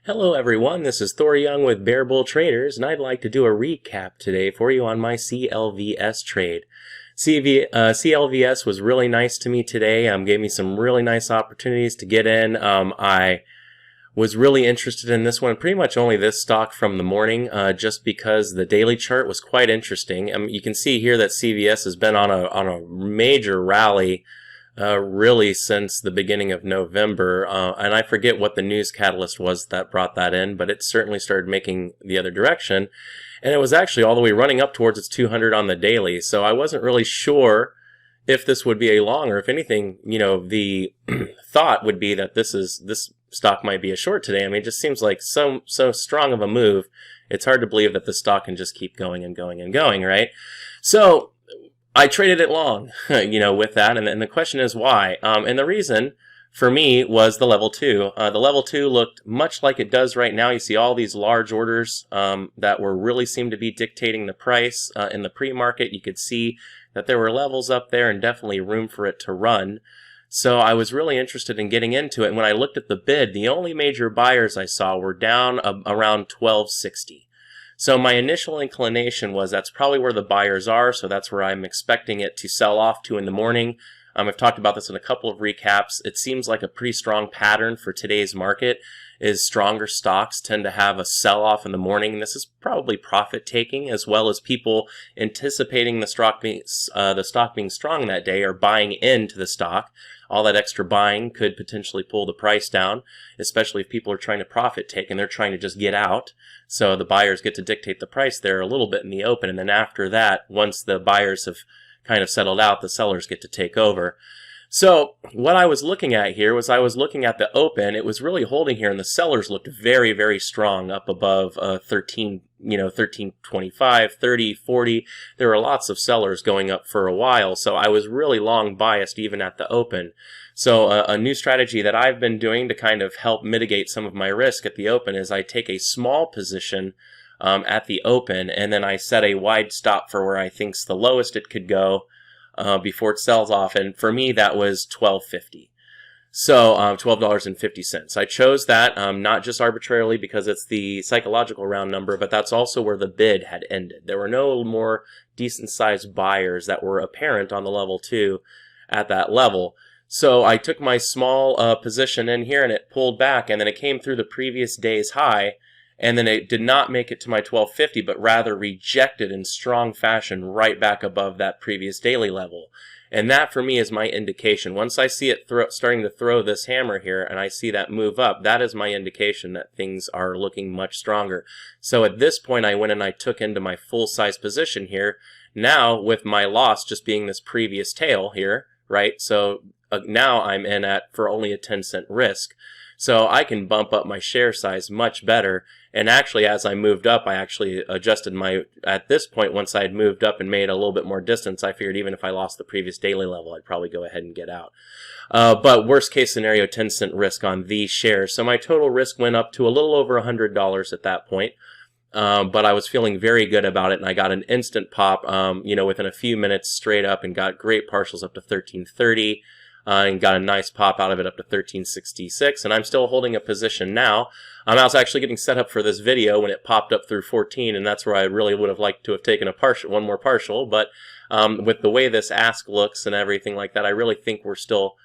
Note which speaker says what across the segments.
Speaker 1: Hello everyone, this is Thor Young with Bear Bull Traders, and I'd like to do a recap today for you on my CLVS trade. CLVS was really nice to me today, gave me some really nice opportunities to get in. I was really interested in this one, pretty much only this stock from the morning, just because the daily chart was quite interesting. You can see here that CVS has been on a major rally really since the beginning of November, and I forget what the news catalyst was that brought that in, but it certainly started making the other direction, and it was actually all the way running up towards its 200 on the daily, so I wasn't really sure if this would be a long, or if anything, the thought would be that this stock might be a short today. I mean, it just seems like so strong of a move, it's hard to believe that the stock can just keep going and going and going, right? So I traded it long, with that, and the question is why? And the reason for me was the level 2. The level 2 looked much like it does right now. You see all these large orders that really seem to be dictating the price. In the pre-market, you could see that there were levels up there and definitely room for it to run. So I was really interested in getting into it. And when I looked at the bid, the only major buyers I saw were down around 1260. So my initial inclination was that's probably where the buyers are, so that's where I'm expecting it to sell off to in the morning. I've talked about this in a couple of recaps. It seems like a pretty strong pattern for today's market is stronger stocks tend to have a sell-off in the morning. This is probably profit-taking, as well as people anticipating the stock being strong that day or buying into the stock. All that extra buying could potentially pull the price down, especially if people are trying to profit take and they're trying to just get out. So the buyers get to dictate the price there a little bit in the open, and then after that, once the buyers have kind of settled out, the sellers get to take over. So what I was looking at here was I was looking at the open. It was really holding here, and the sellers looked very, very strong up above 1325, 30, 40. There were lots of sellers going up for a while, so I was really long biased even at the open. So a new strategy that I've been doing to kind of help mitigate some of my risk at the open is I take a small position at the open, and then I set a wide stop for where I think's the lowest it could go before it sells off, and for me that was $12.50. So $12.50. I chose that not just arbitrarily because it's the psychological round number, but that's also where the bid had ended. There were no more decent sized buyers that were apparent on the level 2 at that level. So I took my small position in here, and it pulled back, and then it came through the previous day's high, and then it did not make it to my 1250, but rather rejected in strong fashion right back above that previous daily level. And that for me is my indication. Once I see it starting to throw this hammer here and I see that move up, that is my indication that things are looking much stronger. So at this point I went and I took into my full size position here. Now with my loss just being this previous tail here, right? So now I'm in at for only a 10-cent risk. So I can bump up my share size much better. And actually, as I moved up, I actually adjusted at this point, once I had moved up and made a little bit more distance, I figured even if I lost the previous daily level, I'd probably go ahead and get out. But worst case scenario, 10-cent risk on these shares. So my total risk went up to a little over $100 at that point. But I was feeling very good about it, and I got an instant pop, within a few minutes straight up, and got great partials up to 1330. And got a nice pop out of it up to 1366, and I'm still holding a position now. I was actually getting set up for this video when it popped up through 14, and that's where I really would have liked to have taken one more partial, but with the way this ask looks and everything like that, I really think we're still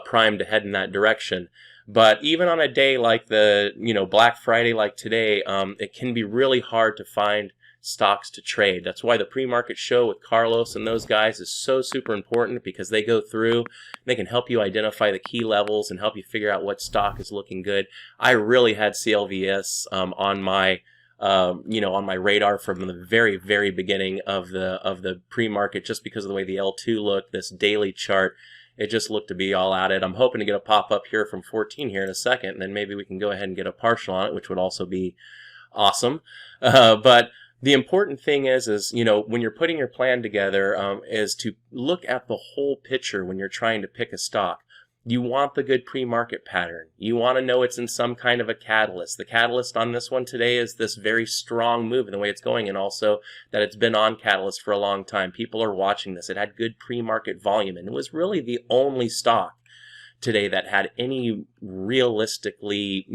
Speaker 1: primed to head in that direction. But even on a day like the Black Friday like today, it can be really hard to find stocks to trade. That's why the pre-market show with Carlos and those guys is so super important, because they go through and they can help you identify the key levels and help you figure out what stock is looking good. I really had CLVS on my on my radar from the very, very beginning of the pre-market, just because of the way the L2 looked, this daily chart. It just looked to be all at it. I'm hoping to get a pop up here from 14 here in a second, and then maybe we can go ahead and get a partial on it, which would also be awesome. But the important thing is when you're putting your plan together, is to look at the whole picture when you're trying to pick a stock. You want the good pre-market pattern. You want to know it's in some kind of a catalyst. The catalyst on this one today is this very strong move in the way it's going, and also that it's been on catalyst for a long time. People are watching this. It had good pre-market volume, and it was really the only stock today that had any realistically,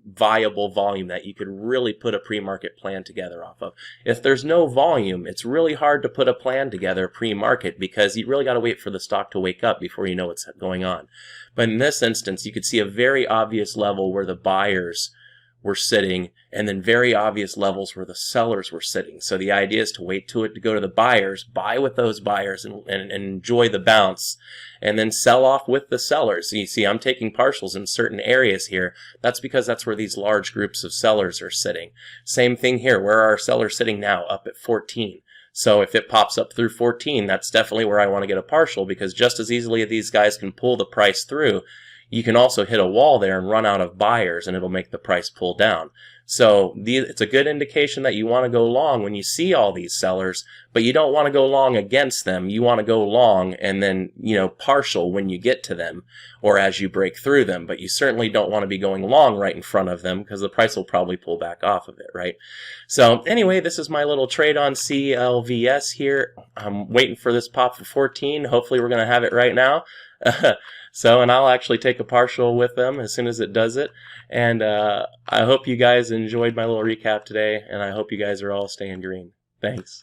Speaker 1: viable volume that you could really put a pre-market plan together off of. If there's no volume, it's really hard to put a plan together pre-market because you really got to wait for the stock to wake up before you know what's going on. But in this instance, you could see a very obvious level where the buyers were sitting, and then very obvious levels where the sellers were sitting. So the idea is to wait to it to go to the buyers, buy with those buyers, and enjoy the bounce, and then sell off with the sellers. So you see, I'm taking partials in certain areas here. That's because that's where these large groups of sellers are sitting. Same thing here. Where are our sellers sitting now? Up at 14. So if it pops up through 14, that's definitely where I want to get a partial, because just as easily as these guys can pull the price through, you can also hit a wall there and run out of buyers, and it'll make the price pull down. So it's a good indication that you want to go long when you see all these sellers, but you don't want to go long against them. You want to go long and then, partial when you get to them or as you break through them. But you certainly don't want to be going long right in front of them because the price will probably pull back off of it, right? So anyway, this is my little trade on CLVS here. I'm waiting for this pop for 14. Hopefully we're going to have it right now. And I'll actually take a partial with them as soon as it does it. And I hope you guys enjoyed my little recap today, and I hope you guys are all staying green. Thanks.